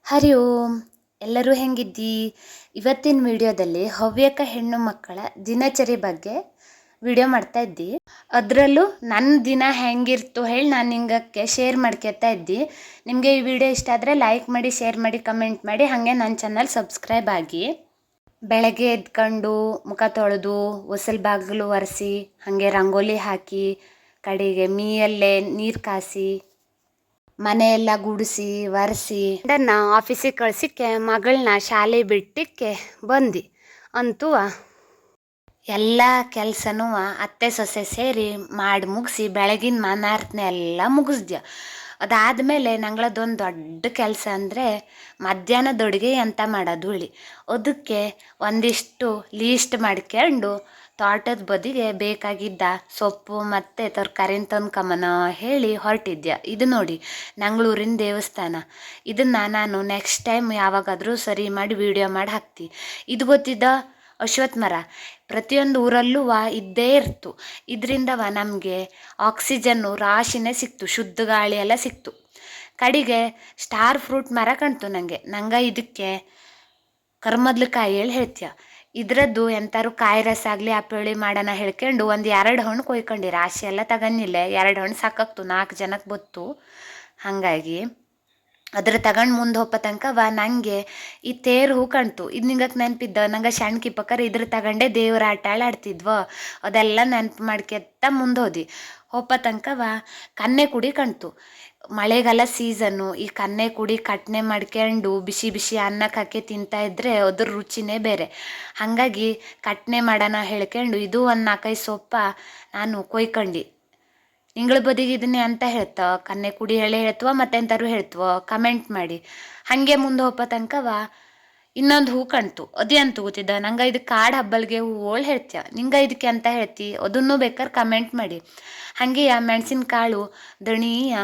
ಹರಿ ಓಂ. ಎಲ್ಲರೂ ಹೆಂಗಿದ್ದಿ? ಇವತ್ತಿನ ವಿಡಿಯೋದಲ್ಲಿ ಹವ್ಯಕ ಹೆಣ್ಣು ಮಕ್ಕಳ ದಿನಚರಿ ಬಗ್ಗೆ ವಿಡಿಯೋ ಮಾಡ್ತಾ ಇದ್ದಿ. ಅದರಲ್ಲೂ ನನ್ನ ದಿನ ಹೆಂಗಿರ್ತು ಹೇಳಿ ನಾನು ನಿಂಗಕ್ಕೆ ಶೇರ್ ಮಾಡ್ಕೊತಾ ಇದ್ದಿ. ನಿಮಗೆ ಈ ವಿಡಿಯೋ ಇಷ್ಟ ಆದರೆ ಲೈಕ್ ಮಾಡಿ, ಶೇರ್ ಮಾಡಿ, ಕಮೆಂಟ್ ಮಾಡಿ, ಹಾಗೆ ನನ್ನ ಚಾನಲ್ ಸಬ್ಸ್ಕ್ರೈಬ್ ಆಗಿ. ಬೆಳಗ್ಗೆ ಎದ್ಕೊಂಡು ಮುಖ ತೊಳೆದು ಹೊಸಲು ಬಾಗಿಲು ಒರೆಸಿ, ಹಾಗೆ ರಂಗೋಲಿ ಹಾಕಿ, ಕಡೆಗೆ ಮೀಯಲ್ಲೇ ನೀರು ಕಾಸಿ, ಮನೆಯೆಲ್ಲ ಗುಡಿಸಿ ಒರೆಸಿ ನನ್ನ ಆಫೀಸಿಗೆ ಕಳ್ಸಿಕ್ಕೆ ಮಗಳನ್ನ ಶಾಲೆ ಬಿಟ್ಟಿಕ್ಕೆ ಬಂದು ಅಂತೂ ಎಲ್ಲ ಕೆಲಸನೂ ಅತ್ತೆ ಸೊಸೆ ಸೇರಿ ಮಾಡಿ ಮುಗಿಸಿ ಬೆಳಗಿನ ಮನಾರ್ತನೆ ಎಲ್ಲ ಮುಗಿಸ್ದ್ಯ. ಅದಾದಮೇಲೆ ನಂಗಳದೊಂದು ದೊಡ್ಡ ಕೆಲಸ ಅಂದರೆ ಮಧ್ಯಾಹ್ನದ ಅಡುಗೆ ಎಂತ ಮಾಡೋದು ಹೇಳಿ. ಅದಕ್ಕೆ ಒಂದಿಷ್ಟು ಲೀಸ್ಟ್ ಮಾಡ್ಕೊಂಡು ತೋಟದ ಬದಿಗೆ ಬೇಕಾಗಿದ್ದ ಸೊಪ್ಪು ಮತ್ತು ತರಕಾರಿನ ತಂದ್ಕೊಂಬನ ಹೇಳಿ ಹೊರಟಿದ್ದೆ. ಇದು ನೋಡಿ ನಂಗಳೂರಿನ ದೇವಸ್ಥಾನ. ಇದನ್ನು ನಾನು ನೆಕ್ಸ್ಟ್ ಟೈಮ್ ಯಾವಾಗಾದರೂ ಸರಿ ಮಾಡಿ ವಿಡಿಯೋ ಮಾಡಿ ಹಾಕ್ತಿ. ಇದು ಗೊತ್ತಿದ್ದ ಅಶ್ವತ್ಥ ಮರ ಪ್ರತಿಯೊಂದು ಊರಲ್ಲೂ ಇದ್ದೇ ಇರ್ತು. ಇದರಿಂದವ ನಮಗೆ ಆಕ್ಸಿಜನ್ನು ರಾಶಿನೇ ಸಿಕ್ತು, ಶುದ್ಧ ಗಾಳಿ ಎಲ್ಲ ಸಿಕ್ತು. ಕಡೆಗೆ ಸ್ಟಾರ್ ಫ್ರೂಟ್ ಮರ ಕಾಣ್ತು ನಂಗೆ ಇದಕ್ಕೆ ಕರ್ಮದ್ಲಕಾಯಿ ಹೇಳಿ ಹೇಳ್ತೀಯ. ಇದ್ರದ್ದು ಎಂತಾರು ಕಾಯಿ ರಸ ಆಗಲಿ ಅಪ್ಪಳಿ ಮಾಡೋಣ ಹೇಳ್ಕೊಂಡು ಒಂದು 2 ಹಣ್ಣು ಕೊಯ್ಕೊಂಡು ರಾಶಿ ಎಲ್ಲ ತಗೊಂಡಿಲ್ಲ. 2 ಹಣ್ಣು ಸಾಕಾಗ್ತು, 4 ಜನಕ್ಕೆ ಬತ್ತು. ಹಾಗಾಗಿ ಅದ್ರ ತಗೊಂಡು ಮುಂದೆ ಹೋಗೋ ತನಕ ನನಗೆ ಈ ತೇರು ಹೂ ಕಾಣ್ತು. ಇದು ನಿಂಗಕ್ಕೆ ನೆನಪಿದ್ದ ನಂಗೆ ಸಣ್ಣ ಪಕ್ಕರ್ ಇದ್ರ ತಗೊಂಡೆ ದೇವ್ರ ಆಟಾಡ್ತಿದ್ವ. ಅದೆಲ್ಲ ನೆನಪು ಮಾಡ್ಕೊತ ಮುಂದೆ ಹೋಗೋ ತನಕ ಕನ್ನೆ ಕುಡಿ ಕಾಣ್ತು. ಮಳೆಗಾಲ ಸೀಸನ್ನು. ಈ ಕನ್ನೆ ಕುಡಿ ಕಟ್ನೆ ಮಾಡ್ಕೊಂಡು ಬಿಸಿ ಬಿಸಿ ಅನ್ನಕ್ಕೆ ಹಾಕಿ ತಿಂತಾ ಇದ್ರೆ ಅದ್ರ ರುಚಿನೇ ಬೇರೆ. ಹಾಗಾಗಿ ಕಟ್ನೆ ಮಾಡೋಣ ಹೇಳ್ಕೊಂಡು ಇದು ಒಂದು 4-5 ಸೊಪ್ಪ ನಾನು ಕೊಯ್ಕೊಂಡು. ನಿಂಗಳ ಬದಿಗೆ ಇದನ್ನೇ ಅಂತ ಹೇಳ್ತ ಕನ್ನೆ ಕುಡಿ ಹೇಳ್ತವ ಮತ್ತೆಂತಾರು ಹೇಳ್ತವ ಕಮೆಂಟ್ ಮಾಡಿ. ಹಾಗೆ ಮುಂದೆ ಹೋಗೋ ತನಕ ಇನ್ನೊಂದು ಹೂ ಕಾಣ್ತು. ಅದೇ ಅಂತ ಗೊತ್ತಿದ್ದ ನಂಗೆ ಇದು ಕಾಡು ಹಬ್ಬಲ್ಗೆ ಹೂವೋಳು ಹೇಳ್ತೀಯ. ನಿಂಗೆ ಇದಕ್ಕೆ ಅಂತ ಹೇಳ್ತಿ ಅದನ್ನು ಬೇಕಾದ್ರೆ ಕಮೆಂಟ್ ಮಾಡಿ. ಹಾಗೆ ಮೆಣಸಿನಕಾಳು ದಣಿಯ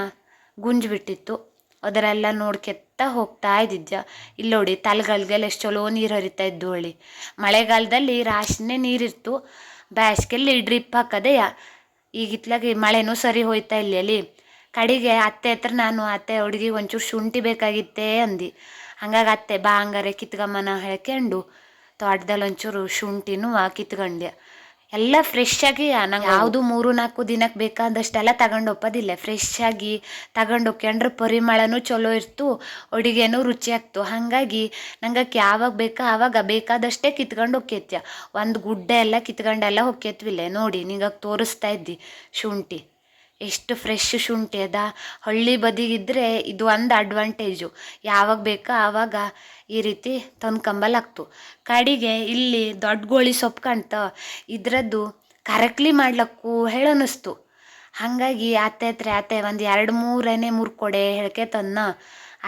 ಗುಂಜು ಬಿಟ್ಟಿತ್ತು. ಅದರೆಲ್ಲ ನೋಡ್ಕೆತ್ತ ಹೋಗ್ತಾ ಇದ್ದಿದ್ದ. ಇಲ್ಲಿ ನೋಡಿ ತಲೆಗಲ್ಗೆಲ್ಲ ಎಷ್ಟು ಚಲೋ ನೀರು ಹರಿತಾ ಇದ್ದು ಹೊಳಿ. ಮಳೆಗಾಲದಲ್ಲಿ ರಾಶಿನೇ ನೀರಿರ್ತು, ಬೇಸಿಗೆಲ್ಲಿ ಡ್ರಿಪ್ ಹಾಕೋದೆಯ. ಈಗಿತ್ಲಾಗಿ ಮಳೆನೂ ಸರಿ ಹೋಯ್ತಾ ಇಲ್ಲಿ ಅಲ್ಲಿ. ಕಡೆಗೆ ಅತ್ತೆ ಹತ್ರ ನಾನು ಅತ್ತೆ ಹುಡುಗಿ ಒಂಚೂರು ಶುಂಠಿ ಬೇಕಾಗಿತ್ತೇ ಅಂದು. ಹಂಗಾಗಿ ಅತ್ತೆ ಬಾ ಹಂಗಾರೆ ಕಿತ್ಗಮ್ಮನ ಹೇಳ್ಕೊಂಡು ತೋಟದಲ್ಲಿ ಒಂಚೂರು ಶುಂಠಿನೂ ಕಿತ್ಕೊಂಡೆ. ಎಲ್ಲ ಫ್ರೆಶ್ ಆಗಿ ನಂಗೆ ಯಾವುದು 3-4 ದಿನಕ್ಕೆ ಬೇಕಾದಷ್ಟೆಲ್ಲ ತಗೊಂಡು ಹೋಗೋದಿಲ್ಲ. ಫ್ರೆಶ್ ಆಗಿ ತಗೊಂಡು ಹೋಗ್ಕೊಂಡ್ರೆ ಪರಿಮಳನೂ ಚಲೋ ಇರ್ತು, ಅಡುಗೆನೂ ರುಚಿ ಆಗ್ತು. ಹಾಗಾಗಿ ನಂಗೆ ಯಾವಾಗ ಬೇಕಾ ಆವಾಗ ಬೇಕಾದಷ್ಟೇ ಕಿತ್ಕೊಂಡು ಹೋಗ್ಯತ್ಯ. ಒಂದು ಗುಡ್ಡೆ ಎಲ್ಲ ಕಿತ್ಕೊಂಡೆಲ್ಲ ಹೋಗ್ಯತ್ವಿಲ್ಲ. ನೋಡಿ ನಿಂಗೆ ತೋರಿಸ್ತಾ ಇದ್ದಿ ಶುಂಠಿ ಎಷ್ಟು ಫ್ರೆಶ್ ಶುಂಠಿ ಅದ. ಹಳ್ಳಿ ಬದಿಗಿದ್ರೆ ಇದು ಒಂದು ಅಡ್ವಾಂಟೇಜು, ಯಾವಾಗ ಬೇಕಾ ಆವಾಗ ಈ ರೀತಿ ತಂದ್ಕೊಂಬಲಾಗ್ತು. ಕಡೆಗೆ ಇಲ್ಲಿ ದೊಡ್ಡ ಗೋಳಿ ಸೊಪ್ಪು ಕಾಣ್ತ. ಇದರದ್ದು ಕರಕ್ಲಿ ಮಾಡ್ಲಕ್ಕೂ ಹೇಳನ್ನಿಸ್ತು. ಹಾಗಾಗಿ ಅತ್ತೆ ಹತ್ರ ಅತ್ತೆ ಒಂದು 2-3 ಎನೆ ಮುರ್ಕೊಡೆ ಹೇಳ್ಕೆತನ್ನ.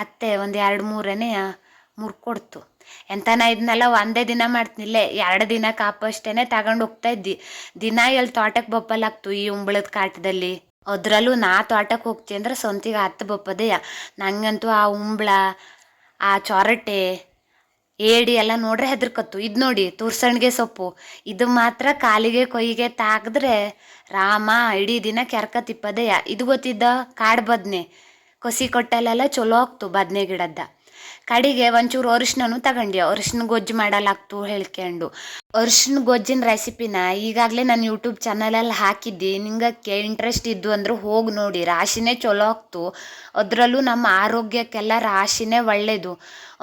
ಅತ್ತೆ ಒಂದು 2-3 ಎನೆ ಮುರ್ಕೊಡ್ತು. ಎಂತ ನಾ ಇದನ್ನೆಲ್ಲ ಒಂದೇ ದಿನ ಮಾಡ್ತೀನಿಲ್ಲೇ, 2 ದಿನ ಕಾಪಷ್ಟೇ ತಗೊಂಡು ಹೋಗ್ತಾ ಇದ್ದಿ. ದಿನ ಎಲ್ಲಿ ತೋಟಕ್ಕೆ ಬಪ್ಪಲಾಗ್ತು ಈ ಉಂಬಳದ ಕಾಟದಲ್ಲಿ. ಅದರಲ್ಲೂ ನಾ ತೋಟಕ್ಕೆ ಹೋಗ್ತಿ ಅಂದ್ರೆ ಸ್ವಂತಿಗೆ ಹತ್ತು ಬಪ್ಪದೆಯ. ನಂಗಂತೂ ಆ ಉಂಬಳ, ಆ ಚೊರಟೆ, ಏಡಿ ಎಲ್ಲ ನೋಡ್ರೆ ಹೆದರ್ಕತ್ತು. ಇದು ನೋಡಿ ತುರ್ಸಣ್ಗೆ ಸೊಪ್ಪು, ಇದು ಮಾತ್ರ ಕಾಲಿಗೆ ಕೊಯ್ಗೆ ತಾಕಿದ್ರೆ ರಾಮ ಇಡೀ ದಿನ ಕೆರ್ಕತ್ತಿಪ್ಪದೆಯ. ಇದು ಗೊತ್ತಿದ್ದ ಕಾಡು ಬದನೆ ಕಸಿ ಕೊಟ್ಟಲ್ಲೆಲ್ಲ ಚಲೋ ಆಗ್ತು ಬದನೆ ಗಿಡದ. ಕಡೆಗೆ ಒಂಚೂರು ಅರಿಶಿನೂ ತಗೊಂಡ್ಯ. ಅರಿಶಿನ ಗೊಜ್ಜು ಮಾಡಲಾಗ್ತು ಹೇಳ್ಕೊಂಡು. ಅರಿಶಿನ ಗೊಜ್ಜಿನ ರೆಸಿಪಿನ ಈಗಾಗಲೇ ನಾನು ಯೂಟ್ಯೂಬ್ ಚಾನಲಲ್ಲಿ ಹಾಕಿದ್ದೆ. ನಿಂಗಕ್ಕೆ ಇಂಟ್ರೆಸ್ಟ್ ಇದ್ದು ಅಂದ್ರೆ ಹೋಗಿ ನೋಡಿ, ರಾಶಿನೇ ಚಲೋ ಆಗ್ತು. ಅದರಲ್ಲೂ ನಮ್ಮ ಆರೋಗ್ಯಕ್ಕೆಲ್ಲ ರಾಶಿನೇ ಒಳ್ಳೆಯದು.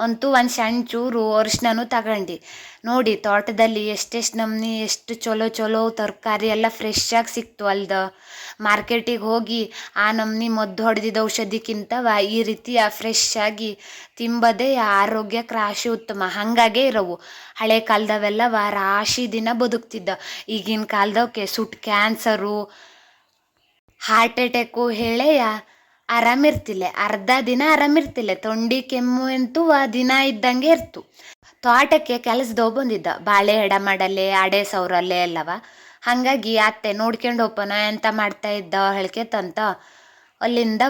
ಅಂತೂ ಒಂದು ಸಣ್ಣ ಚೂರು ಅರಿಶಿನೂ ತಗೊಂಡು ನೋಡಿ ತೋಟದಲ್ಲಿ ಎಷ್ಟೆಷ್ಟು ನಮ್ನಿ ಎಷ್ಟು ಚಲೋ ಚಲೋ ತರಕಾರಿ ಎಲ್ಲ ಫ್ರೆಶ್ ಆಗಿ ಸಿಕ್ತು ಅಲ್ದ. ಮಾರ್ಕೆಟಿಗೆ ಹೋಗಿ ಆ ನಮ್ನಿ ಮದ್ದು ಹೊಡೆದಿದ್ದ ಔಷಧಿಕ್ಕಿಂತವ ಈ ರೀತಿಯ ಫ್ರೆಶ್ ಆಗಿ ತಿಂಬದೇ ಆರೋಗ್ಯಕ್ಕೆ ರಾಶಿ ಉತ್ತಮ. ಹಾಗಾಗೇ ಇರೋವು. ಹಳೆ ಕಾಲದವೆಲ್ಲವ ರಾಶಿ ದಿನ ಬದುಕ್ತಿದ್ದ. ಈಗಿನ ಕಾಲದವಕ್ಕೆ ಸುಟ್ಟು ಕ್ಯಾನ್ಸರು, ಹಾರ್ಟ್ ಅಟ್ಯಾಕು ಹೇಳೆಯ ಆರಾಮಿರ್ತಿಲ್ಲ. ಅರ್ಧ ದಿನ ಆರಾಮಿರ್ತಿಲ್ಲ. ತೊಂಡಿ ಕೆಮ್ಮು ಅಂತೂ ದಿನ ಇದ್ದಂಗೆ ಇರ್ತು. ತೋಟಕ್ಕೆ ಕೆಲಸದವ್ ಬಂದಿದ್ದ, ಬಾಳೆ ಎಡ ಮಾಡಲ್ಲೇ ಅಡೆ ಸೌರಲ್ಲೇ ಎಲ್ಲವ. ಹಾಗಾಗಿ ಅತ್ತೆ ನೋಡ್ಕೊಂಡು ಹೋಪನ ಎಂತ ಮಾಡ್ತಾ ಇದ್ದ ಹೇಳ್ಕೆತಂತ ಅಲ್ಲಿಂದ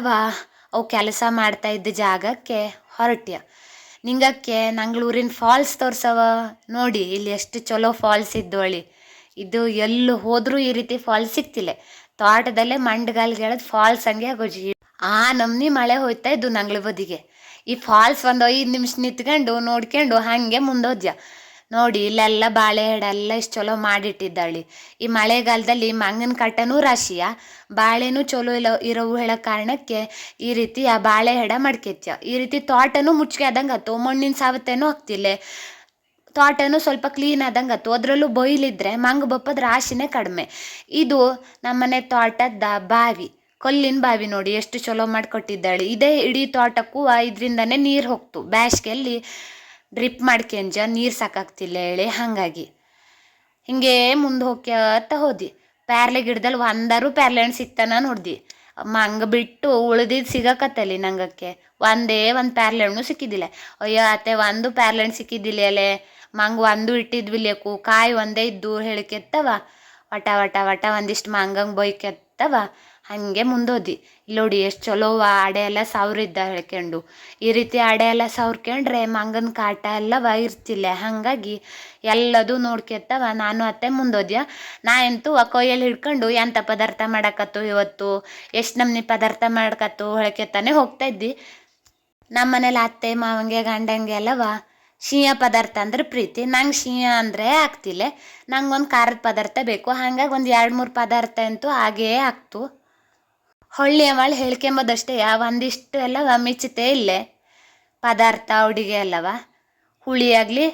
ಅವು ಕೆಲಸ ಮಾಡ್ತಾ ಇದ್ದ ಜಾಗಕ್ಕೆ ಹೊರಟ್ಯ. ನಿಂಗಕ್ಕೆ ನಂಗಳೂರಿನ ಫಾಲ್ಸ್ ತೋರ್ಸವ ನೋಡಿ. ಇಲ್ಲಿ ಎಷ್ಟು ಚಲೋ ಫಾಲ್ಸ್ ಇದ್ದೋಳಿ. ಇದು ಎಲ್ಲೂ ಹೋದರೂ ಈ ರೀತಿ ಫಾಲ್ಸ್ ಸಿಕ್ತಿಲ್ಲ. ತೋಟದಲ್ಲೇ ಮಂಡ್ಗಾಲ್ಗೆಳದ್ ಫಾಲ್ಸ್ ಹಂಗೆ ಆಗೋಜಿ. ಆ ನಮ್ನಿ ಮಳೆ ಹೋಯ್ತಾ ಇದ್ದು ನಂಗಳ ಬದಿಗೆ. ಈ ಫಾಲ್ಸ್ ಒಂದು 5 ನಿಮಿಷ ನಿಂತ್ಕೊಂಡು ನೋಡ್ಕೊಂಡು ಹಾಗೆ ಮುಂದೋದ್ಯ. ನೋಡಿ ಇಲ್ಲೆಲ್ಲ ಬಾಳೆ ಗಿಡ ಇಷ್ಟು ಚಲೋ ಮಾಡಿಟ್ಟಿದ್ದಾಳಿ. ಈ ಮಳೆಗಾಲದಲ್ಲಿ ಮಂಗನ ಕಟ್ಟನೂ ರಾಶಿಯ ಬಾಳೆನೂ ಚಲೋ ಇರೋವು ಹೇಳೋ ಕಾರಣಕ್ಕೆ ಈ ರೀತಿ ಆ ಬಾಳೆ ಗಿಡ ಮಾಡ್ಕೆತ್ಯ. ಈ ರೀತಿ ತೋಟನೂ ಮುಚ್ಕೆ ಆದಂಗೆ ಆತು, ಮಣ್ಣಿನ ಸಾವತ್ತೇನೂ ಆಗ್ತಿಲ್ಲ, ತೋಟನೂ ಸ್ವಲ್ಪ ಕ್ಲೀನ್ ಆದಂಗೆ ಆತು. ಅದರಲ್ಲೂ ಬೊಯ್ಲಿದ್ರೆ ಮಂಗ ಬಪ್ಪದ ರಾಶಿನೇ ಕಡಿಮೆ. ಇದು ನಮ್ಮನೆ ತೋಟದ ಬಾವಿ, ಕಲ್ಲಿನ ಬಾವಿ ನೋಡಿ ಎಷ್ಟು ಚಲೋ ಮಾಡಿಕೊಟ್ಟಿದ್ದಾಳೆ. ಇದೇ ಇಡೀ ತೋಟಕ್ಕೂ ಇದರಿಂದನೇ ನೀರು ಹೋಗ್ತು. ಬ್ಯಾಸ್ಗೆಯಲ್ಲಿ ಡ್ರಿಪ್ ಮಾಡ್ಕೊಂಜ ನೀರು ಸಾಕಾಗ್ತಿಲ್ಲ ಹೇಳಿ, ಹಾಗಾಗಿ ಹಿಂಗೆ ಮುಂದೆ ಹೋಗ್ಯತ್ತ ಹೋದಿ. ಪ್ಯಾರ್ಲೆ ಗಿಡದಲ್ಲಿ ಒಂದಾರು ಪ್ಯಾರ್ಲೆ ಹಣ್ಣು ಸಿಗ್ತಾನ ನೋಡ್ದಿ. ಮಂಗ ಬಿಟ್ಟು ಉಳ್ದಿದ್ದು ಸಿಗಕತ್ತಲ್ಲಿ ನಂಗಕ್ಕೆ ಒಂದೇ ಒಂದು ಪ್ಯಾರ್ಲೆ ಹಣ್ಣು ಸಿಕ್ಕಿದ್ದಿಲ್ಲ. ಅಯ್ಯೋ ಅತ್ತೆ ಒಂದು ಪ್ಯಾರ್ಲೆ ಹಣ್ಣು ಸಿಕ್ಕಿದ್ದಿಲ್ಲ ಅಲ್ಲೇ, ಮಂಗ ಒಂದು ಇಟ್ಟಿದ್ವಿಲ್ಲೇಕು, ಕಾಯಿ ಒಂದೇ ಇದ್ದು ಹೇಳಿಕೆತ್ತವ ವಟ ವಟ ವಟ ಒಂದಿಷ್ಟು ಮಂಗಂಗೆ ಬೈಕೆತ್ತವ. ಹಾಗೆ ಮುಂದೋದಿ. ಇಲ್ಲಿ ನೋಡಿ ಎಷ್ಟು ಚಲೋ ಆಡೆ ಎಲ್ಲ ಸಾವಿರಿದ್ದ ಹೇಳ್ಕೊಂಡು. ಈ ರೀತಿ ಆಡೆ ಎಲ್ಲ ಸಾವಿರ್ಕೊಂಡ್ರೆ ಮಂಗನ ಕಾಟ ಎಲ್ಲವ ಇರ್ತಿಲ್ಲ, ಹಾಗಾಗಿ ಎಲ್ಲದೂ ನೋಡ್ಕೆತ್ತವ. ನಾನು ಅತ್ತೆ ಮುಂದೋದ್ಯ. ನಾ ಅಂತೂ ಕೊಯ್ಯಲ್ಲಿ ಹಿಡ್ಕೊಂಡು ಎಂಥ ಪದಾರ್ಥ ಮಾಡಕತ್ತು ಇವತ್ತು, ಎಷ್ಟು ನಮ್ನಿ ಪದಾರ್ಥ ಮಾಡ್ಕತ್ತು ಹೇಳ್ಕೆತ್ತಾನೆ ಹೋಗ್ತಾ ಇದ್ದಿ. ನಮ್ಮ ಮನೇಲಿ ಅತ್ತೆ ಮಾವಂಗೆ ಗಂಡಂಗೆ ಎಲ್ಲವ ಸಿಹಿಯ ಪದಾರ್ಥ ಅಂದ್ರೆ ಪ್ರೀತಿ. ನಂಗೆ ಸಿಹಿಯ ಅಂದರೆ ಆಗ್ತಿಲ್ಲ, ನಂಗೆ ಒಂದು ಖಾರದ ಪದಾರ್ಥ ಬೇಕು. ಹಾಗಾಗಿ ಒಂದು 2-3 ಪದಾರ್ಥ ಅಂತೂ ಹಾಗೇ ಆಗ್ತು. ಹೊಳ್ಳಿ ಅವಳು ಹೇಳ್ಕೊಂಬೋದಷ್ಟೇ, ಒಂದಿಷ್ಟು ಎಲ್ಲವ ಮಿಚ್ಚತೆ ಇಲ್ಲೇ ಪದಾರ್ಥ ಅಡುಗೆ ಅಲ್ಲವ. ಹುಳಿ ಆಗಲಿ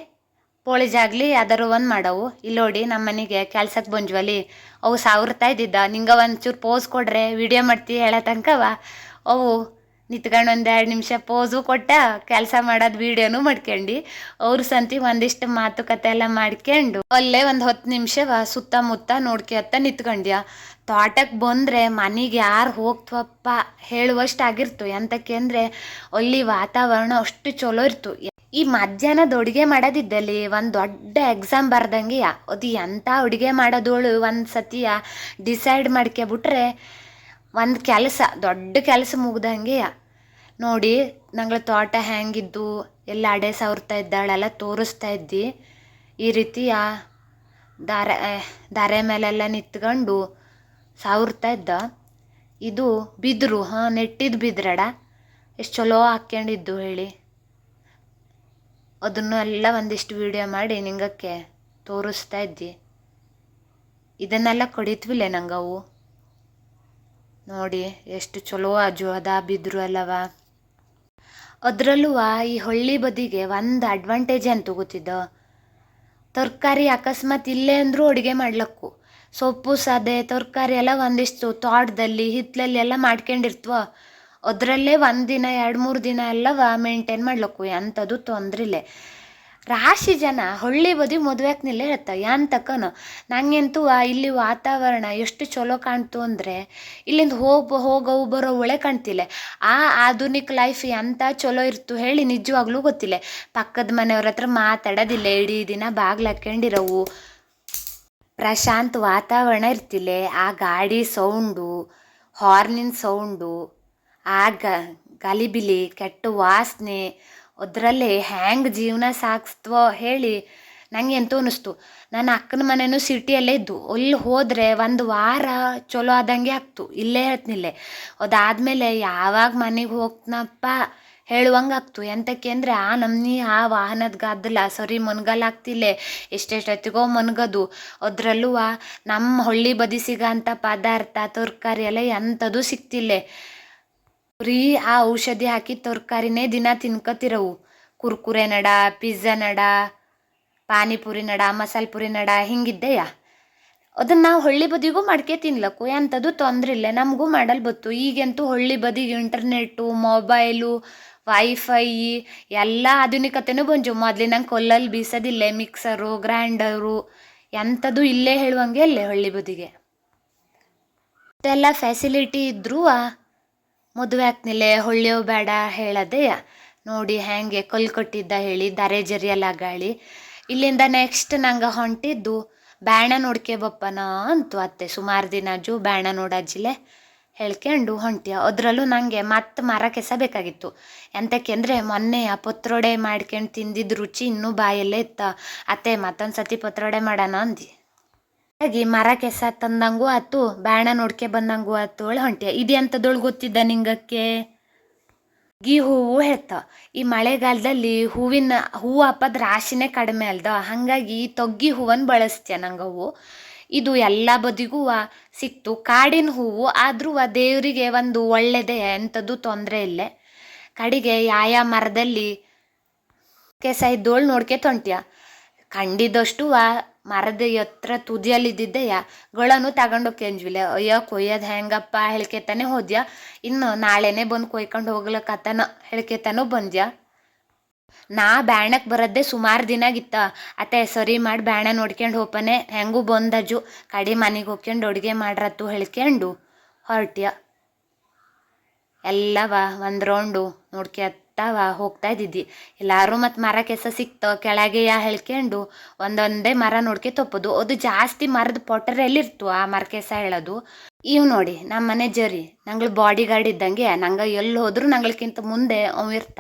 ಪೋಳಿಜಾಗಲಿ ಯಾವ್ದಾರು ಒಂದು ಮಾಡವು. ಇಲ್ಲಿ ನೋಡಿ ನಮ್ಮ ಮನೆಗೆ ಕೆಲ್ಸಕ್ಕೆ ಬಂದ್ವಲ್ಲಿ ಅವು ಸಾವಿರ್ತಾ ಇದ್ದಿದ್ದ. ನಿಂಗೆ ಒಂಚೂರು ಪೋಸ್ ಕೊಡ್ರೆ ವಿಡಿಯೋ ಮಾಡ್ತೀವಿ ಹೇಳೋ ತನಕವ ಅವು ನಿಂತ್ಕೊಂಡು 1-2 ನಿಮಿಷ ಪೋಸು ಕೊಟ್ಟ ಕೆಲಸ ಮಾಡೋದು ವೀಡಿಯೋನು ಮಾಡ್ಕೊಂಡು ಅವ್ರ ಸಂತಿ ಒಂದಿಷ್ಟು ಮಾತುಕತೆ ಎಲ್ಲ ಮಾಡ್ಕೊಂಡು ಅಲ್ಲೇ ಒಂದು 10 ನಿಮಿಷವ ಸುತ್ತಮುತ್ತ ನೋಡ್ಕೊತ್ತ ನಿಂತ್ಕೊಂಡ್ಯ. ತೋಟಕ್ಕೆ ಬಂದರೆ ಮನೆಗೆ ಯಾರು ಹೋಗ್ತವಪ್ಪ ಹೇಳುವಷ್ಟು ಆಗಿರ್ತು. ಎಂತಕ್ಕೆ ಅಂದರೆ ಅಲ್ಲಿ ವಾತಾವರಣ ಅಷ್ಟು ಚಲೋ ಇರ್ತು. ಈ ಮಧ್ಯಾಹ್ನದ ಅಡುಗೆ ಮಾಡೋದಿದ್ದಲ್ಲಿ ಒಂದು ದೊಡ್ಡ ಎಕ್ಸಾಮ್ ಬರ್ದಂಗೆ ಅದು ಎಂಥ ಅಡುಗೆ ಮಾಡೋದೋಳು ಒಂದು ಸತಿಯ ಡಿಸೈಡ್ ಮಾಡ್ಕೊಬಿಟ್ರೆ ಒಂದು ಕೆಲಸ ದೊಡ್ಡ ಕೆಲಸ ಮುಗ್ದಂಗೆ. ನೋಡಿ ನಂಗಳ ತೋಟ ಹೆಂಗಿದ್ದು ಎಲ್ಲ ಅಡೆ ಸಾವಿರ್ತಾ ಇದ್ದಾಳೆಲ್ಲ ತೋರಿಸ್ತಾ ಇದ್ದಿ. ಈ ರೀತಿಯ ದಾರೆ ಮೇಲೆಲ್ಲ ನಿಂತ್ಕೊಂಡು ಸಾವಿರ್ತಾ ಇದ್ದ. ಇದು ಬಿದ್ರು, ನೆಟ್ಟಿದ್ದು ಬಿದ್ರಡ ಎಷ್ಟು ಚಲೋ ಹಾಕ್ಕೊಂಡಿದ್ದು ಹೇಳಿ. ಅದನ್ನು ಎಲ್ಲ ಒಂದಿಷ್ಟು ವೀಡಿಯೋ ಮಾಡಿ ನಿಂಗಕ್ಕೆ ತೋರಿಸ್ತಾ ಇದ್ದಿ. ಇದನ್ನೆಲ್ಲ ಕಡಿತ್ವಿಲ್ಲ ನಂಗವು ನೋಡಿ ಎಷ್ಟು ಚಲೋ ಅದ ಬಿದ್ರು ಅಲ್ಲವ. ಅದರಲ್ಲೂ ಈ ಹಳ್ಳಿ ಬದಿಗೆ ಒಂದು ಅಡ್ವಾಂಟೇಜ್ ಅಂತ ಗೊತ್ತಿದ್ದ, ತರಕಾರಿ ಅಕಸ್ಮಾತ್ ಇಲ್ಲೇ ಅಂದರೂ ಅಡುಗೆ ಮಾಡ್ಲಕ್ಕು. ಸೊಪ್ಪು ಸದೆ ತರಕಾರಿ ಎಲ್ಲ ಒಂದಿಷ್ಟು ತೋಟದಲ್ಲಿ ಹಿತ್ತಲಲ್ಲಿ ಎಲ್ಲ ಮಾಡ್ಕೊಂಡಿರ್ತವ. ಅದರಲ್ಲೇ 1 ದಿನ 2-3 ದಿನ ಎಲ್ಲವ ಮೇಂಟೈನ್ ಮಾಡ್ಲಕ್ಕು, ಎಂಥದ್ದು ತೊಂದ್ರಿಲ್ಲ. ರಾಶಿ ಜನ ಹಳ್ಳಿ ಬದಿ ಮದುವೆಕ್ನಿಲ್ಲ ಹೇಳ್ತ ಎಂತಕ್ಕನ. ನಂಗಂತೂ ಇಲ್ಲಿ ವಾತಾವರಣ ಎಷ್ಟು ಚಲೋ ಕಾಣ್ತು ಅಂದರೆ ಇಲ್ಲಿಂದ ಹೋಗವು ಬರೋ ಒಳೆ ಕಾಣ್ತಿಲ್ಲ. ಆ ಆಧುನಿಕ ಲೈಫ್ ಎಂಥ ಚಲೋ ಇರ್ತು ಹೇಳಿ ನಿಜವಾಗ್ಲೂ ಗೊತ್ತಿಲ್ಲ. ಪಕ್ಕದ ಮನೆಯವ್ರ ಹತ್ರ ಮಾತಾಡೋದಿಲ್ಲ, ಇಡೀ ದಿನ ಬಾಗ್ಲು ಹಾಕ್ಕೊಂಡಿರೋವು, ಪ್ರಶಾಂತ ವಾತಾವರಣ ಇರ್ತಿಲ್ಲ. ಆ ಗಾಡಿ ಸೌಂಡು, ಹಾರ್ನಿನ ಸೌಂಡು, ಆ ಗಲಿಬಿಲಿ ಕೆಟ್ಟ ವಾಸನೆ, ಅದರಲ್ಲೇ ಹ್ಯಾಂಗೆ ಜೀವನ ಸಾಗಿಸ್ತವೋ ಹೇಳಿ ನನಗೆ ಎಂತೂ ಅನ್ನಿಸ್ತು. ನನ್ನ ಅಕ್ಕನ ಮನೆಯೂ ಸಿಟಿಯಲ್ಲೇ ಇದ್ದು, ಅಲ್ಲಿ ಹೋದರೆ 1 ವಾರ ಚಲೋ ಆದಂಗೆ ಆಗ್ತು. ಇಲ್ಲೇ ಹೇಳ್ತೀನಿಲ್ಲೇ ಅದಾದಮೇಲೆ ಯಾವಾಗ ಮನೆಗೆ ಹೋಗ್ತನಪ್ಪ ಹೇಳುವಂಗೆ ಆಗ್ತು. ಎಂತಕ್ಕೆ ಅಂದರೆ ಆ ನಮ್ನಿ ಆ ವಾಹನದ ಗದ್ದಲ ಸರಿ ಮನ್ಗಲ್ ಆಗ್ತಿಲ್ಲ, ಎಷ್ಟೆಷ್ಟೊತ್ತಿಗೋ ಮನ್ಗದು. ಅದರಲ್ಲೂ ನಮ್ಮ ಹಳ್ಳಿ ಬದಿ ಸಿಗೋಂಥ ಪದಾರ್ಥ ತರಕಾರಿ ಎಲ್ಲ ಎಂಥದ್ದು ಸಿಗ್ತಿಲ್ಲ. ಬರೀ ಆ ಔಷಧಿ ಹಾಕಿ ತರಕಾರಿನೇ ದಿನ ತಿನ್ಕತಿರವು. ಕುರ್ಕುರೆ ನಡ, ಪಿಜ್ಜಾ ನಡ, ಪಾನಿಪುರಿ ನಡ, ಮಸಾಲೆ ಪುರಿ ನಡ ಹಿಂಗಿದ್ದೆಯಾ. ಅದನ್ನು ನಾವು ಹಳ್ಳಿ ಬದಿಗೂ ಮಾಡ್ಕೆ ತಿನ್ಲಕ್ಕು, ಎಂಥದ್ದು ತೊಂದರೆ ಇಲ್ಲ, ನಮಗೂ ಮಾಡಲ್ ಬತ್ತು. ಈಗಂತೂ ಹಳ್ಳಿ ಬದಿಗೆ ಇಂಟರ್ನೆಟ್ಟು, ಮೊಬೈಲು, ವೈಫೈ ಎಲ್ಲ ಆಧುನಿಕತೆನೂ ಬಂಜು. ಮೊದಲಿನಂಗೆ ಕೊಲ್ಲಲ್ಲಿ ಬೀಸೋದಿಲ್ಲ, ಮಿಕ್ಸರು ಗ್ರೈಂಡರು ಎಂಥದ್ದು ಇಲ್ಲೇ ಹೇಳುವಂಗೆ ಇಲ್ಲೇ ಹಳ್ಳಿ ಬದಿಗೆ. ಇದೆಲ್ಲ ಫೆಸಿಲಿಟಿ ಇದ್ರೂ ಮದುವೆ ಆಗ್ತಿಲ್ಲ, ಹೊಳ್ಳೆವು ಬೇಡ ಹೇಳೋದೇ. ನೋಡಿ ಹೆಂಗೆ ಕಲ್ಲು ಕಟ್ಟಿದ್ದ ಹೇಳಿ ದಾರೆ ಜರಿಯಲ್ಲ ಗಾಳಿ. ಇಲ್ಲಿಂದ ನೆಕ್ಸ್ಟ್ ನಂಗೆ ಹೊಂಟಿದ್ದು ಬ್ಯಾಣ ನೋಡ್ಕೆ ಬಪ್ಪನ ಅಂತು ಅತ್ತೆ. ಸುಮಾರು ದಿನ ಬ್ಯಾಣ ನೋಡಜ್ಜಿಲೆ ಹೇಳ್ಕೊಂಡು ಹೊಂಟ್ಯ. ಅದರಲ್ಲೂ ನನಗೆ ಮತ್ತೆ ಮರ ಕೆಸಬೇಕಾಗಿತ್ತು. ಎಂತಕ್ಕೆ ಅಂದರೆ ಮೊನ್ನೆ ಆ ಪತ್ರೊಡೆ ಮಾಡ್ಕೊಂಡು ತಿಂದಿದ್ದು ರುಚಿ ಇನ್ನೂ ಬಾಯಲ್ಲೇ ಇತ್ತ. ಅತ್ತೆ ಮತ್ತೊಂದು ಸತಿ ಪತ್ರೊಡೆ ಮಾಡೋಣ ಅಂದು ಹಾಗೆ ಮರ ಕೆಸ ತಂದಂಗೂ ಆಯ್ತು, ಬ್ಯಾಣ ನೋಡ್ಕೆ ಬಂದಂಗೂ ಆಯ್ತು ಹೊಂಟ್ಯ. ಇದು ಎಂಥದೊಳು ಗೊತ್ತಿದ್ದ ನಿಂಗಕ್ಕೆ? ಈ ಹೂವು ಹೇಳ್ತಾವ. ಈ ಮಳೆಗಾಲದಲ್ಲಿ ಹೂವು ಹಬ್ಬದ ರಾಶಿನೇ ಕಡಿಮೆ ಅಲ್ದ, ಹಾಗಾಗಿ ತೊಗ್ಗಿ ಹೂವನ್ನು ಬಳಸ್ತೀಯ ನಂಗೆ ಹೂವು. ಇದು ಎಲ್ಲ ಬದಿಗೂ ಸಿಕ್ತು. ಕಾಡಿನ ಹೂವು ಆದ್ರೂ ದೇವರಿಗೆ ಒಂದು ಒಳ್ಳೆಯದೇ, ಎಂಥದ್ದು ತೊಂದರೆ ಇಲ್ಲೇ. ಕಡೆಗೆ ಯಾಯ ಮರದಲ್ಲಿ ಕೆಸ ಇದ್ದೋಳು ನೋಡ್ಕೆ ತೊಂಟ್ಯ. ಕಂಡಿದ್ದಷ್ಟು ಮರದ ಎತ್ತರ ತುದಿಯಲ್ಲಿದ್ದಿದ್ದೆಯ ಗಳನ್ನು ತಗೊಂಡೋಗ್ಯಂಜ್ವಿಲೆ. ಅಯ್ಯೋ ಕೊಯ್ಯೋದು ಹೆಂಗಪ್ಪ ಹೇಳ್ಕೆತಾನೆ ಹೋದ್ಯ. ಇನ್ನು ನಾಳೆನೇ ಬಂದು ಕೊಯ್ಕೊಂಡು ಹೋಗ್ಲಕತ್ತನ ಹೇಳ್ಕೆತಾನೂ ಬಂದ್ಯ. ನಾ ಬ್ಯಾಣಕ್ಕೆ ಬರದ್ದೆ ಸುಮಾರು ದಿನ ಆಗಿತ್ತ. ಅತ್ತೆ ಸರಿ ಮಾಡಿ ಬ್ಯಾಣ ನೋಡ್ಕೊಂಡು ಹೋಪನೆ, ಹೆಂಗೂ ಬಂದಜು ಕಡಿ ಮನೆಗೆ ಹೋಗ್ಕೊಂಡು ಅಡುಗೆ ಮಾಡ್ರತ್ತು ಹೇಳ್ಕೊಂಡು ಹೊರಟ್ಯ. ಎಲ್ಲವ ಒಂದು ರೌಂಡು ನೋಡ್ಕೊತಾವ ಹೋಗ್ತಾ ಇದ್ದಿದ್ದಿ. ಎಲ್ಲರೂ ಮತ್ತು ಮರ ಕೆಸ ಸಿಕ್ತ ಕೆಳಗೆ ಹೇಳ್ಕೊಂಡು ಒಂದೊಂದೇ ಮರ ನೋಡ್ಕೆ ತಪ್ಪೋದು. ಅದು ಜಾಸ್ತಿ ಮರದ ಪೊಟರೆಲ್ಲಿರ್ತು ಆ ಮರ ಕೆಸ ಹೇಳೋದು. ಇವು ನೋಡಿ ನಮ್ಮ ಮನೆ ಜರಿ ನಂಗಳು ಬಾಡಿ ಗಾರ್ಡ್ ಇದ್ದಂಗೆ, ನಂಗೆ ಎಲ್ಲಿ ಹೋದ್ರೂ ನಂಗಳ್ಕಿಂತ ಮುಂದೆ ಅವ ಇರ್ತ.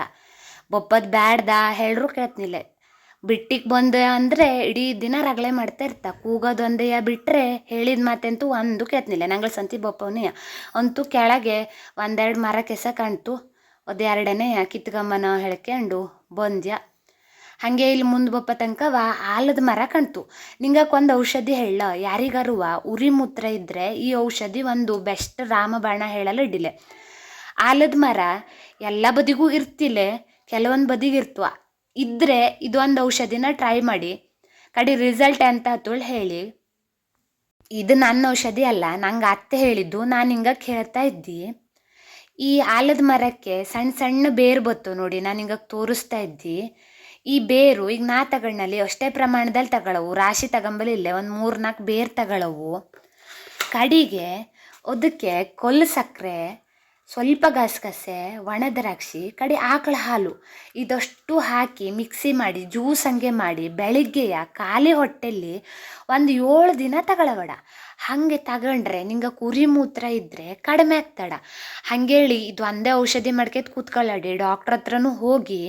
ಬೊಪ್ಪದು ಬ್ಯಾಡ್ದ ಹೇಳ್ರು ಕೇಳ್ತಿನಿಲ್ಲ. ಬಿಟ್ಟಿಗೆ ಬಂದೆ ಅಂದರೆ ಇಡೀ ದಿನ ರಗಳೆ ಮಾಡ್ತಾ ಇರ್ತ. ಕೂಗೋದು ಒಂದೆಯ ಬಿಟ್ಟರೆ ಹೇಳಿದ ಮಾತೆಂತೂ ಒಂದು ಕೇಳ್ತಿನಿಲ್ಲ. ನಂಗಳು ಸಂತಿ ಬೊಪ್ಪವನೇ ಅಂತೂ ಕೆಳಗೆ ಒಂದೆರಡು ಮರ ಕೆಸ ಕಾಣ್ತು. ಅದು ಎರಡನೇ ಕಿತ್ಕಂಬನ ಹೇಳ್ಕೊಂಡು ಬಂದ್ಯ. ಹಾಗೆ ಇಲ್ಲಿ ಮುಂದೆ ಬಪ್ಪ ತನಕವ ಆಲದ ಮರ ಕಾಣ್ತು. ನಿಂಗಕ್ಕೆ ಒಂದು ಔಷಧಿ ಹೇಳ, ಯಾರಿಗಾರುವ ಉರಿ ಮೂತ್ರ ಇದ್ದರೆ ಈ ಔಷಧಿ ಒಂದು ಬೆಸ್ಟ್ ರಾಮಬಾಣ ಹೇಳಲು ಇಡ್ಡಿಲೆ. ಆಲದ ಮರ ಎಲ್ಲ ಬದಿಗೂ ಇರ್ತಿಲ್ಲ, ಕೆಲವೊಂದು ಬದಿಗೆ ಇರ್ತವ. ಇದ್ದರೆ ಇದೊಂದು ಔಷಧಿನ ಟ್ರೈ ಮಾಡಿ ಕಡೆ ರಿಸಲ್ಟ್ ಅಂತ ತುಳು ಹೇಳಿ. ಇದು ನನ್ನ ಔಷಧಿ ಅಲ್ಲ, ನಂಗೆ ಅತ್ತೆ ಹೇಳಿದ್ದು, ನಾನು ಹಿಂಗೆ ಹೇಳ್ತಾ ಇದ್ದಿ. ಈ ಆಲದ ಮರಕ್ಕೆ ಸಣ್ಣ ಸಣ್ಣ ಬೇರು ಬತ್ತು ನೋಡಿ, ನಾನು ಹಿಂಗೆ ತೋರಿಸ್ತಾ ಇದ್ದಿ. ಈ ಬೇರು ಈಗ ನಾ ತಗೊಂಡಲ್ಲಿ ಅಷ್ಟೇ ಪ್ರಮಾಣದಲ್ಲಿ ತಗೊಳ್ಳವು, ರಾಶಿ ತಗೊಂಬಲಿಲ್ಲ, ಒಂದು 3-4 ಬೇರು ತಗೊಳ್ಳವು. ಕಡಿಗೆ ಅದಕ್ಕೆ ಕೊಲ್ಲು ಸಕ್ಕರೆ, ಸ್ವಲ್ಪ ಗಸಗಸೆ, ಒಣ ದ್ರಾಕ್ಷಿ, ಕಡೆ ಆಕಳ ಹಾಲು ಇದಷ್ಟು ಹಾಕಿ ಮಿಕ್ಸಿ ಮಾಡಿ ಜ್ಯೂಸ್ ಹಂಗೆ ಮಾಡಿ ಬೆಳಿಗ್ಗೆಯ ಖಾಲಿ ಹೊಟ್ಟೆಯಲ್ಲಿ ಒಂದು 7 ದಿನ ತಗೊಳ್ಳಬೇಡ. ಹಾಗೆ ತಗೊಂಡ್ರೆ ನಿಂಗೆ ಕುರಿ ಮೂತ್ರ ಇದ್ದರೆ ಕಡಿಮೆ ಆಗ್ತಾಡ. ಹಾಗೇಳಿ ಇದು ಒಂದೇ ಔಷಧಿ ಮಾಡ್ಕೊತ ಕೂತ್ಕೊಳ್ಳಾಡಿ, ಡಾಕ್ಟ್ರ್ ಹತ್ರನೂ ಹೋಗಿ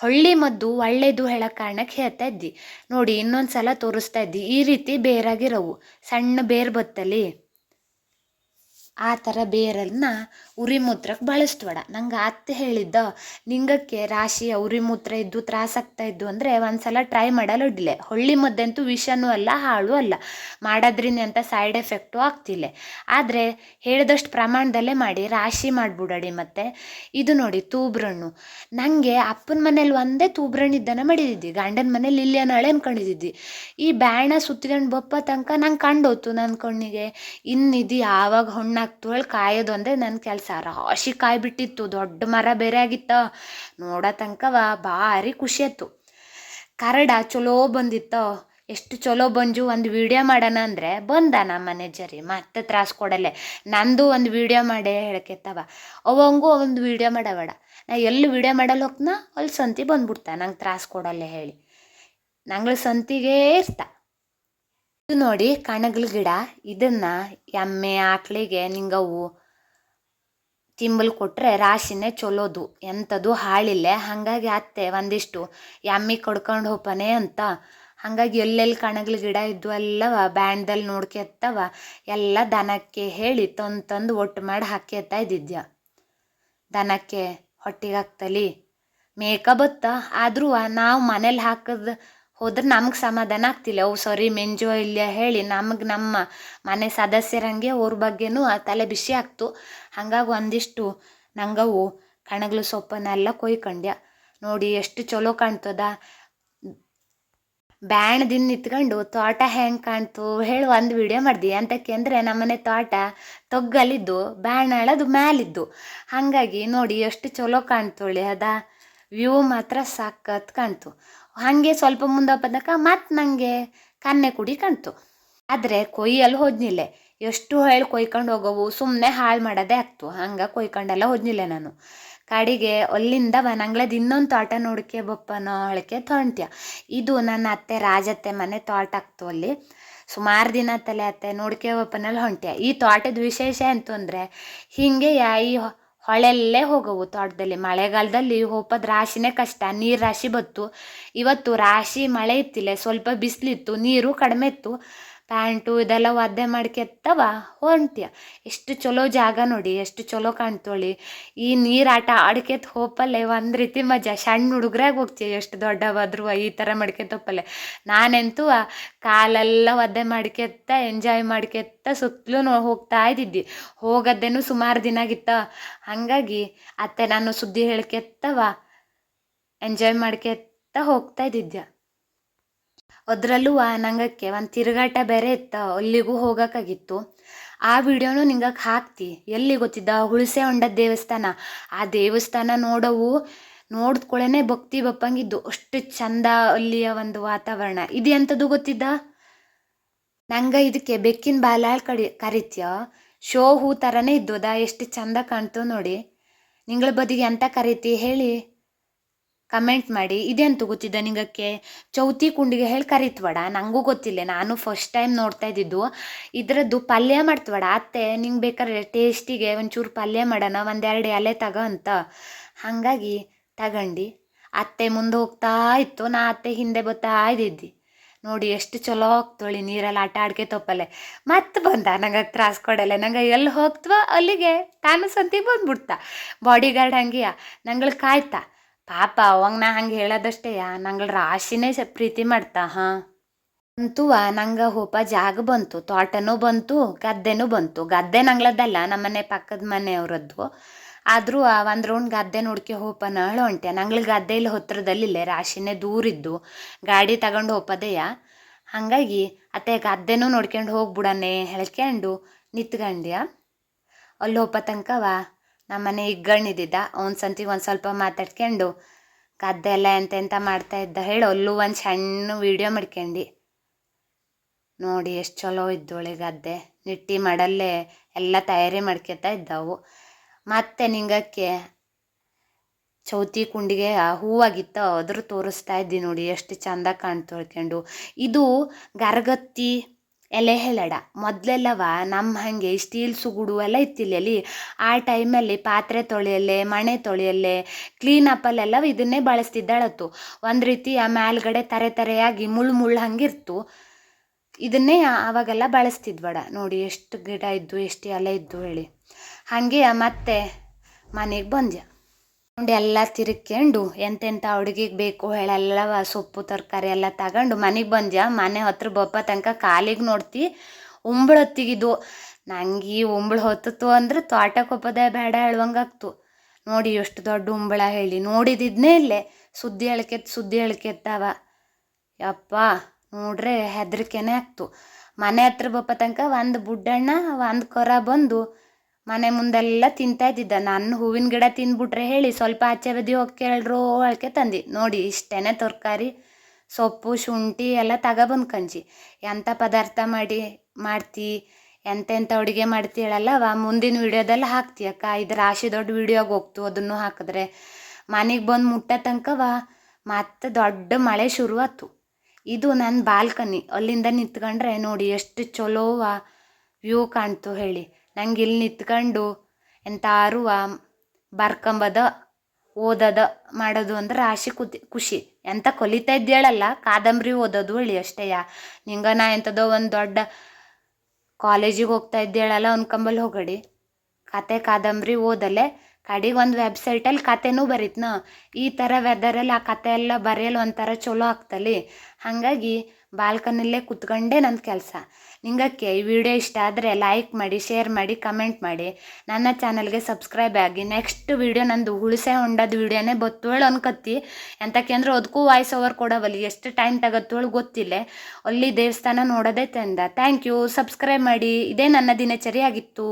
ಹಳ್ಳಿ ಮದ್ದು ಒಳ್ಳೇದು ಹೇಳೋ ಕಾರಣಕ್ಕೆ ಹೇಳ್ತಾ ಇದ್ದಿ ನೋಡಿ. ಇನ್ನೊಂದು ಸಲ ತೋರಿಸ್ತಾ ಇದ್ದಿ. ಈ ರೀತಿ ಬೇರಾಗಿರೋವು ಸಣ್ಣ ಬೇರು ಬತ್ತಲ್ಲಿ, ಆ ಥರ ಬೇರನ್ನ ಉರಿ ಮೂತ್ರಕ್ಕೆ ಬಳಸ್ಬೇಡ. ನಂಗೆ ಅತ್ತೆ ಹೇಳಿದ್ದ, ನಿಂಗಕ್ಕೆ ರಾಶಿಯ ಉರಿ ಮೂತ್ರ ಇದ್ದು ತ್ರಾಸಾಗ್ತಾ ಇದ್ದು ಅಂದರೆ ಒಂದು ಸಲ ಟ್ರೈ ಮಾಡಲು ಇಡ್ಲೆ. ಹೊಳ್ಳಿ ಮದ್ದಂತೂ ವಿಷನೂ ಅಲ್ಲ, ಹಾಳು ಅಲ್ಲ, ಮಾಡೋದ್ರಿಂದ ಅಂತ ಸೈಡ್ ಎಫೆಕ್ಟು ಆಗ್ತಿಲ್ಲ. ಆದರೆ ಹೇಳಿದಷ್ಟು ಪ್ರಮಾಣದಲ್ಲೇ ಮಾಡಿ ರಾಶಿ ಮಾಡಿಬಿಡಡಿ. ಮತ್ತು ಇದು ನೋಡಿ ತೂಬ್ರಣ್ಣು, ನನಗೆ ಅಪ್ಪನ ಮನೇಲಿ ಒಂದೇ ತೂಬ್ರಣ್ಣು ಇದ್ದಾನೆ ಮಾಡಿದ್ದಿದ್ದಿ, ಗಂಡನ ಮನೇಲಿ ಇಲ್ಲಿ ನಾಳೆ ಅನ್ಕೊಂಡಿದ್ದಿದ್ದಿ. ಈ ಬ್ಯಾಣ ಸುತ್ಕೊಂಡು ಬಪ್ಪ ತನಕ ನಂಗೆ ಕಂಡೋತು ನನ್ನ ಕಣ್ಣಿಗೆ. ಇನ್ನಿದು ಯಾವಾಗ ಹಣ್ಣಾಗ್ತು ಹೇಳಿ ಕಾಯೋದು ಅಂದರೆ ನನ್ನ ಕೆಲಸ. ರಾಶಿ ಕಾಯಿ ಬಿಟ್ಟಿತ್ತು, ದೊಡ್ಡ ಮರ ಬೇರೆ ಆಗಿತ್ತ. ನೋಡೋ ತನಕವ ಭಾರಿ ಖುಷಿ ಆಯ್ತು. ಕರಡ ಚಲೋ ಬಂದಿತ್ತ, ಎಷ್ಟು ಚಲೋ ಬಂಜು ಒಂದು ವಿಡಿಯೋ ಮಾಡೋಣ ಅಂದರೆ ಬಂದ ನಮ್ಮ ಮ್ಯಾನೇಜರಿ. ಮತ್ತೆ ತ್ರಾಸ ಕೊಡಲ್ಲೇ, ನಂದು ಒಂದು ವಿಡಿಯೋ ಮಾಡೇ ಹೇಳ್ಕೆತ್ತವ. ಅವಂಗೂ ಒಂದು ವಿಡಿಯೋ ಮಾಡಬೇಡ, ನಾ ಎಲ್ಲಿ ವಿಡಿಯೋ ಮಾಡಲ್ಲ ಹೋಗ್ನ ಅಲ್ಲಿ ಸಂತಿ ಬಂದ್ಬಿಡ್ತಾ, ನಂಗೆ ತ್ರಾಸ ಕೊಡಲ್ಲ ಹೇಳಿ. ನಂಗಳು ಸಂತಿಗೇ ಇರ್ತ. ಇದು ನೋಡಿ ಕಣಗಲ್ ಗಿಡ, ಇದನ್ನು ಎಮ್ಮೆ ಆಕಳಿಗೆ ನಿಂಗವು ತಿಂಬಲ್ ಕೊಟ್ಟರೆ ರಾಶಿನೇ ಚಲೋದು, ಎಂಥದ್ದು ಹಾಳಿಲ್ಲ. ಹಾಗಾಗಿ ಅತ್ತೆ ಒಂದಿಷ್ಟು ಎಮ್ಮೆ ಕಡ್ಕೊಂಡು ಹೋಪನೆ ಅಂತ, ಹಾಗಾಗಿ ಎಲ್ಲೆಲ್ಲಿ ಕಣಗಲ್ ಗಿಡ ಇದ್ದು ಎಲ್ಲವ ಬ್ಯಾಂಡ್ದಲ್ಲಿ ನೋಡ್ಕೊತ್ತವ ಎಲ್ಲ ದನಕ್ಕೆ ಹೇಳಿ ತಂದು ಒಟ್ಟು ಮಾಡಿ ಹಾಕ್ಯತಾ ಇದ್ದಿದ್ಯ. ದನಕ್ಕೆ ಹೊಟ್ಟಿಗೆ ಹಾಕ್ತಲಿ ಮೇಕ ಬತ್ತ. ಆದರೂ ನಾವು ಮನೇಲಿ ಹಾಕಿದ ಹೋದ್ರೆ ನಮಗೆ ಸಮಾಧಾನ ಆಗ್ತಿಲ್ಲ. ಅವು ಸರಿ ಮೆಂಜೋ ಇಲ್ಲ ಹೇಳಿ ನಮಗೆ ನಮ್ಮ ಮನೆ ಸದಸ್ಯರಂಗೆ ಅವ್ರ ಬಗ್ಗೆನೂ ತಲೆ ಬಿಸಿ ಆಗ್ತು. ಹಾಗಾಗಿ ಒಂದಿಷ್ಟು ನಂಗವು ಕಣಗ್ಲು ಸೊಪ್ಪನ್ನೆಲ್ಲ ಕೊಯ್ಕೊಂಡ್ಯ. ನೋಡಿ ಎಷ್ಟು ಚಲೋ ಕಾಣ್ತದ. ಬ್ಯಾಣದಿಂದ ನಿಂತ್ಕೊಂಡು ತೋಟ ಹೆಂಗೆ ಕಾಣ್ತು ಹೇಳಿ ಒಂದು ವಿಡಿಯೋ ಮಾಡ್ದೆ. ಅಂತಕ್ಕೆ ಅಂದರೆ ನಮ್ಮನೆ ತೋಟ ತೊಗ್ಗಲಿದ್ದು ಬ್ಯಾಣ ಹೇಳೋದು ಮ್ಯಾಲಿದ್ದು, ಹಾಗಾಗಿ ನೋಡಿ ಎಷ್ಟು ಚಲೋ ಕಾಣ್ತೊಳ್ಳಿ ಅದ. ವ್ಯೂ ಮಾತ್ರ ಸಾಕತ್ ಕಾಣ್ತು. ಹಾಗೆ ಸ್ವಲ್ಪ ಮುಂದೆ ಬಂದಕ ಮತ್ತು ನನಗೆ ಕನ್ನೆ ಕುಡಿ ಕಾಣ್ತು. ಆದರೆ ಕೊಯ್ಯಲ್ಲಿ ಹೋದ್ನಿಲ್ಲ, ಎಷ್ಟು ಹೇಳಿ ಕೊಯ್ಕೊಂಡು ಹೋಗೋವು ಸುಮ್ಮನೆ ಹಾಳು ಮಾಡೋದೇ ಆಗ್ತು. ಹಂಗೆ ಕೊಯ್ಕೊಂಡೆಲ್ಲ ಹೋದ್ನಿಲ್ಲ ನಾನು. ಕಡೆಗೆ ಅಲ್ಲಿಂದ ನಂಗ್ಳದ್ದು ಇನ್ನೊಂದು ತೋಟ ನೋಡ್ಕೆ ಬಪ್ಪನೋ ಹೇಳಕ್ಕೆ ತೊಂಟ್ಯ. ಇದು ನನ್ನ ಅತ್ತೆ ರಾಜತ್ತೆ ಮನೆ ತೋಟ ಆಗ್ತು. ಅಲ್ಲಿ ಸುಮಾರು ದಿನ ತಲೆ ಅತ್ತೆ ನೋಡ್ಕೆ ಬಪ್ಪನಲ್ಲಿ ಹೊಂಟ್ಯ. ಈ ತೋಟದ ವಿಶೇಷ ಅಂತಂದರೆ ಹೀಗೆ ಈ ಹೊಳೆಲ್ಲೇ ಹೋಗವು ತೋಟದಲ್ಲಿ. ಮಳೆಗಾಲದಲ್ಲಿ ಹೋಗೋದು ರಾಶಿನೇ ಕಷ್ಟ, ನೀರು ರಾಶಿ ಬತ್ತು. ಇವತ್ತು ರಾಶಿ ಮಳೆ ಇತ್ತಿಲ್ಲ, ಸ್ವಲ್ಪ ಬಿಸಿಲಿತ್ತು, ನೀರು ಕಡಿಮೆ ಇತ್ತು. ಪ್ಯಾಂಟು ಇದೆಲ್ಲ ಒದ್ದೆ ಮಾಡ್ಕೆತ್ತವ ಹೊಂಟ್ಯ. ಎಷ್ಟು ಚಲೋ ಜಾಗ ನೋಡಿ, ಎಷ್ಟು ಚಲೋ ಕಾಣ್ತೋಳಿ. ಈ ನೀರು ಆಟ ಆಡ್ಕೆತ್ ಹೋಪಲ್ಲೇ ಒಂದು ರೀತಿ ಮಜಾ. ಸಣ್ಣ ಹುಡುಗ್ರಾಗ ಹೋಗ್ತೀವಿ ಎಷ್ಟು ದೊಡ್ಡವಾದ್ರು ಈ ಥರ ಮಾಡ್ಕೆತ್ ಹೋಪಲ್ಲೆ. ನಾನಂತೂ ಕಾಲೆಲ್ಲ ಒದ್ದೆ ಮಾಡ್ಕೆತ್ತ ಎಂಜಾಯ್ ಮಾಡ್ಕೆತ್ತ ಸುತ್ತಲೂ ಹೋಗ್ತಾ ಇದ್ದಿದ್ದಿ. ಹೋಗದ್ದೇನು ಸುಮಾರು ದಿನ ಆಗಿತ್ತ. ಹಾಗಾಗಿ ಅತ್ತೆ ನಾನು ಸುದ್ದಿ ಹೇಳ್ಕೆತ್ತವ ಎಂಜಾಯ್ ಮಾಡ್ಕೆತ್ತ ಹೋಗ್ತಾ ಇದ್ದಿದ್ದೆ. ಅದ್ರಲ್ಲೂ ನಂಗಕ್ಕೆ ಒಂದು ತಿರುಗಾಟ ಬೇರೆ ಇತ್ತ, ಅಲ್ಲಿಗೂ ಹೋಗೋಕ್ಕಾಗಿತ್ತು. ಆ ವಿಡಿಯೋನು ನಿಂಗಕ್ಕೆ ಹಾಕ್ತಿ. ಎಲ್ಲಿ ಗೊತ್ತಿದ್ದ? ಹುಣಸೆ ಹೊಂಡದ ದೇವಸ್ಥಾನ. ಆ ದೇವಸ್ಥಾನ ನೋಡಿದ್ಕೊಳ್ಳೇನೆ ಭಕ್ತಿ ಬಪ್ಪಂಗಿದ್ದು, ಅಷ್ಟು ಚಂದ ಅಲ್ಲಿಯ ಒಂದು ವಾತಾವರಣ. ಇದು ಎಂಥದ್ದು ಗೊತ್ತಿದ್ದ? ನಂಗೆ ಇದಕ್ಕೆ ಬೆಕ್ಕಿನ ಬಾಲಾಳ್ ಕರಿತ್ಯ ಶೋ ಹೂ ಥರನೇ ಇದ್ದೋದ. ಎಷ್ಟು ಚಂದ ಕಾಣ್ತು ನೋಡಿ. ನಿಂಗಳ ಬದಿಗೆ ಎಂತ ಕರೀತಿ ಹೇಳಿ ಕಮೆಂಟ್ ಮಾಡಿ. ಇದೆಂತೂ ಗೊತ್ತಿದ್ದ ನಿಂಗಕ್ಕೆ? ಚೌತಿ ಕುಂಡಿಗೆ ಹೇಳಿ ಕರಿತ್ವಡ. ನನಗೂ ಗೊತ್ತಿಲ್ಲ, ನಾನು ಫಸ್ಟ್ ಟೈಮ್ ನೋಡ್ತಾ ಇದ್ದಿದ್ದು. ಇದರದ್ದು ಪಲ್ಯ ಮಾಡ್ತವಡ ಅತ್ತೆ. ನಿಂಗೆ ಬೇಕಾದ್ರೆ ಟೇಸ್ಟಿಗೆ ಒಂಚೂರು ಪಲ್ಯ ಮಾಡೋಣ, ಒಂದೆರಡು ಎಲೆ ತಗೋ ಅಂತ. ಹಾಗಾಗಿ ತಗಂಡು ಅತ್ತೆ ಮುಂದೆ ಹೋಗ್ತಾ ಇತ್ತು, ನಾ ಅತ್ತೆ ಹಿಂದೆ ಬರ್ತಾ ಇದ್ದಿದ್ದಿ. ನೋಡಿ ಎಷ್ಟು ಚಲೋ ಹೋಗ್ತೋಳಿ ನೀರಲ್ಲಿ ಆಟ ಆಡ್ಕೆ ತಪ್ಪಲೆ. ಮತ್ತೆ ಬಂದ ನಂಗೆ ತ್ರಾಸ ಕೊಡಲ್ಲ. ನಂಗೆ ಎಲ್ಲಿ ಹೋಗ್ತವ ಅಲ್ಲಿಗೆ ತಾನು ಸಂತಿಗೆ ಬಂದ್ಬಿಡ್ತಾ. ಬಾಡಿ ಗಾರ್ಡ್ ಹಂಗೆಯ ನಂಗಳು ಕಾಯ್ತಾ. ಪಾಪ ಅವಾಗ ನಾ ಹಂಗೆ ಹೇಳೋದಷ್ಟೇ, ನಂಗಳ ರಾಶಿನೇ ಪ್ರೀತಿ ಮಾಡ್ತಾ. ಅಂತೂ ನಂಗೆ ಹೋಪ ಜಾಗ ಬಂತು, ತೋಟನೂ ಬಂತು, ಗದ್ದೆನೂ ಬಂತು. ಗದ್ದೆ ನಂಗ್ಳದ್ದಲ್ಲ, ನಮ್ಮನೆ ಪಕ್ಕದ ಮನೆಯವ್ರದ್ದು. ಆದರೂ ಒಂದು ರೌಂಡ್ ಗದ್ದೆ ನೋಡ್ಕೆ ಹೋಪನ ಹೊಂಟೆ. ನಂಗಳ ಗದ್ದೆ ಇಲ್ಲಿ ಹತ್ರದಲ್ಲಿಲ್ಲೇ, ರಾಶಿನೇ ದೂರಿದ್ದು, ಗಾಡಿ ತಗೊಂಡು ಹೋಪದೆಯ. ಹಾಗಾಗಿ ಅತ್ತೆ ಗದ್ದೆನೂ ನೋಡ್ಕೊಂಡು ಹೋಗ್ಬಿಡನೆ ಹೇಳ್ಕೊಂಡು ನಿತ್ಕಂಡ್ಯ. ಅಲ್ಲಿ ಹೋಪ ತನಕವ ನಮ್ಮನೆ ಇದ್ದಿದ್ದ ಅವ್ನ ಸಂತಿಗೆ ಒಂದು ಸ್ವಲ್ಪ ಮಾತಾಡ್ಕೊಂಡು ಗದ್ದೆ ಎಲ್ಲ ಎಂತೆಂತ ಮಾಡ್ತಾ ಇದ್ದ ಹೇಳಿ ಅಲ್ಲೂ ಒಂದು ಸಣ್ಣ ವೀಡಿಯೋ ಮಾಡ್ಕೊಂಡು. ನೋಡಿ ಎಷ್ಟು ಚಲೋ ಇದ್ದೋಳೆ ಗದ್ದೆ. ನಿಟ್ಟಿ ಮಾಡಲ್ಲೇ ಎಲ್ಲ ತಯಾರಿ ಮಾಡ್ಕೊತಾ ಇದ್ದವು. ಮತ್ತು ನಿಂಗಕ್ಕೆ ಚೌತಿ ಕುಂಡಿಗೆ ಹೂವಾಗಿತ್ತ, ಅದ್ರ ತೋರಿಸ್ತಾ ಇದ್ದಿ ನೋಡಿ ಎಷ್ಟು ಚಂದ ಕಾಣ್ತೊಳ್ಕೊಂಡು. ಇದು ಗರಗತ್ತಿ ಎಲೆ ಹೇಳಡ. ಮೊದಲೆಲ್ಲವ ನಮ್ಮ ಹಾಗೆ ಸ್ಟೀಲ್ ಸುಗುಡು ಎಲ್ಲ ಇತ್ತಿಲ್ಲ ಅಲ್ಲಿ. ಆ ಟೈಮಲ್ಲಿ ಪಾತ್ರೆ ತೊಳೆಯಲ್ಲೇ, ಮಣೆ ತೊಳೆಯಲ್ಲೇ, ಕ್ಲೀನಪ್ಪಲ್ಲೆಲ್ಲ ಇದನ್ನೇ ಬಳಸ್ತಿದ್ದಾಳತ್ತು. ಒಂದು ರೀತಿ ಆ ಮೇಲ್ಗಡೆ ತರೆಯಾಗಿ ಮುಳ್ಳು ಹಂಗಿರ್ತು. ಇದನ್ನೇ ಆವಾಗೆಲ್ಲ ಬಳಸ್ತಿದ್ವಡ. ನೋಡಿ ಎಷ್ಟು ಗಿಡ ಇದ್ದು, ಎಷ್ಟು ಎಲೆ ಇದ್ದು ಹೇಳಿ. ಹಾಗೆ ಮತ್ತೆ ಮನೆಗೆ ಬಂದ್ಯ. ನೋಡಿ ಎಲ್ಲ ತಿರ್ಕೊಂಡು ಎಂತೆಂಥ ಅಡುಗೆಗೆ ಬೇಕು ಹೇಳೆಲ್ಲವ ಸೊಪ್ಪು ತರಕಾರಿ ಎಲ್ಲ ತಗೊಂಡು ಮನೆಗೆ ಬಂದ್ಯ. ಮನೆ ಹತ್ರ ಬಪ್ಪ ತನಕ ಕಾಲಿಗೆ ನೋಡ್ತಿ ಉಂಬಳು ಹೊತ್ತಿಗಿದ್ದು. ನಂಗೆ ಈ ಉಂಬಳು ಹೊತ್ತಿತ್ತು ಅಂದ್ರೆ ತೋಟಕ್ಕೆ ಹೋಗೋದೇ ಬೇಡ ಹೇಳುವಂಗಾಗ್ತು. ನೋಡಿ ಎಷ್ಟು ದೊಡ್ಡ ಉಂಬಳ ಹೇಳಿ. ನೋಡಿದಿದ್ನೇ ಇಲ್ಲೇ ಸುದ್ದಿ ಹೇಳ್ಕೆತ್ತಾವ. ಯಪ್ಪ ನೋಡ್ರೆ ಹೆದರಿಕೆನೇ ಆಗ್ತು. ಮನೆ ಹತ್ರ ಬಪ್ಪ ತನಕ ಒಂದು ಬುಡ್ಡಣ್ಣ ಒಂದು ಕೊರ ಬಂದು ಮನೆ ಮುಂದೆಲ್ಲ ತಿಂತಾ ಇದ್ದಿದ್ದ. ನಾನು ಹೂವಿನ ಗಿಡ ತಿಂದ್ಬಿಟ್ರೆ ಹೇಳಿ ಸ್ವಲ್ಪ ಆಚೆ ಬದಿ ಹೋಗಿ ಕೇಳ್ರು ಹೇಳ್ಕೆ ತಂದು. ನೋಡಿ ಇಷ್ಟೇನೆ ತರಕಾರಿ ಸೊಪ್ಪು ಶುಂಠಿ ಎಲ್ಲ ತಗೊಬಂದು ಕಂಜಿ. ಎಂಥ ಪದಾರ್ಥ ಮಾಡ್ತಿ ಎಂತೆಂಥ ಅಡುಗೆ ಮಾಡ್ತಿ ಹೇಳಲ್ಲ ಮುಂದಿನ ವೀಡಿಯೋದೆಲ್ಲ ಹಾಕ್ತಿ ಅಕ್ಕ. ಇದು ರಾಶಿ ದೊಡ್ಡ ವೀಡಿಯೋಗೆ ಹೋಗ್ತು, ಅದನ್ನು ಹಾಕಿದ್ರೆ. ಮನೆಗೆ ಬಂದು ಮುಟ್ಟ ತನಕವ ಮತ್ತೆ ದೊಡ್ಡ ಮಳೆ ಶುರುವಾಯ್ತು. ಇದು ನನ್ನ ಬಾಲ್ಕನಿ. ಅಲ್ಲಿಂದ ನಿಂತ್ಕೊಂಡ್ರೆ ನೋಡಿ ಎಷ್ಟು ಚಲೋವ ವ್ಯೂ ಕಾಣ್ತು ಹೇಳಿ. ನಂಗೆ ಇಲ್ಲಿ ನಿಂತ್ಕೊಂಡು ಎಂತಾರು ಬರ್ಕೊಂಬದ ಓದೋದ ಮಾಡೋದು ಅಂದ್ರೆ ರಾಶಿ ಖುಷಿ. ಎಂತ ಕಲಿತಾ ಇದ್ದೇಳಲ್ಲ, ಕಾದಂಬರಿ ಓದೋದು ಹೇಳಿ ಅಷ್ಟೇಯ. ನಿಂಗೆ ನಾ ಎಂಥದೋ ಒಂದು ದೊಡ್ಡ ಕಾಲೇಜಿಗೆ ಹೋಗ್ತಾ ಇದ್ದೇಳಲ್ಲ ಅನ್ಕೊಂಬಲ್ಲಿ ಹೋಗಡಿ. ಕತೆ ಕಾದಂಬರಿ ಓದಲೆ ಕಡೆಗೆ ಒಂದು ವೆಬ್ಸೈಟಲ್ಲಿ ಕತೆನೂ ಬರೀತ್ನ. ಈ ಥರ ವೆದರಲ್ಲಿ ಆ ಕತೆ ಎಲ್ಲ ಬರೆಯಲು ಒಂಥರ ಚಲೋ ಆಗ್ತಲ್ಲಿ. ಹಾಗಾಗಿ ಬಾಲ್ಕನಲ್ಲೇ ಕೂತ್ಕೊಂಡೇ ನನ್ನ ಕೆಲಸ. ನಿಂಗಕ್ಕೆ ಈ ವಿಡಿಯೋ ಇಷ್ಟ ಆದರೆ ಲೈಕ್ ಮಾಡಿ, ಶೇರ್ ಮಾಡಿ, ಕಮೆಂಟ್ ಮಾಡಿ. ನನ್ನ ಚಾನಲ್ಗೆ ಸಬ್ಸ್ಕ್ರೈಬ್ ಆಗಿ. ನೆಕ್ಸ್ಟ್ ವಿಡಿಯೋ ನಂದು ಹುಣಸೆ ಹೊಂಡದ ವಿಡಿಯೋನೇ ಬತ್ತೋಳು ಅನ್ಕತ್ತಿ. ಎಂತಕ್ಕೆ ಅಂದ್ರೆ ಅದಕ್ಕೂ ವಾಯ್ಸ್ ಓವರ್ ಕೊಡವಲ್ಲಿ ಎಷ್ಟು ಟೈಮ್ ತಗತ್ತೋಳು ಗೊತ್ತಿಲ್ಲ. ಅಲ್ಲಿ ದೇವಸ್ಥಾನ ನೋಡೋದೇ ತಂದ. Thank you. ಸಬ್ಸ್ಕ್ರೈಬ್ ಮಾಡಿ. ಇದೇ ನನ್ನ ದಿನಚರಿ ಆಗಿತ್ತು.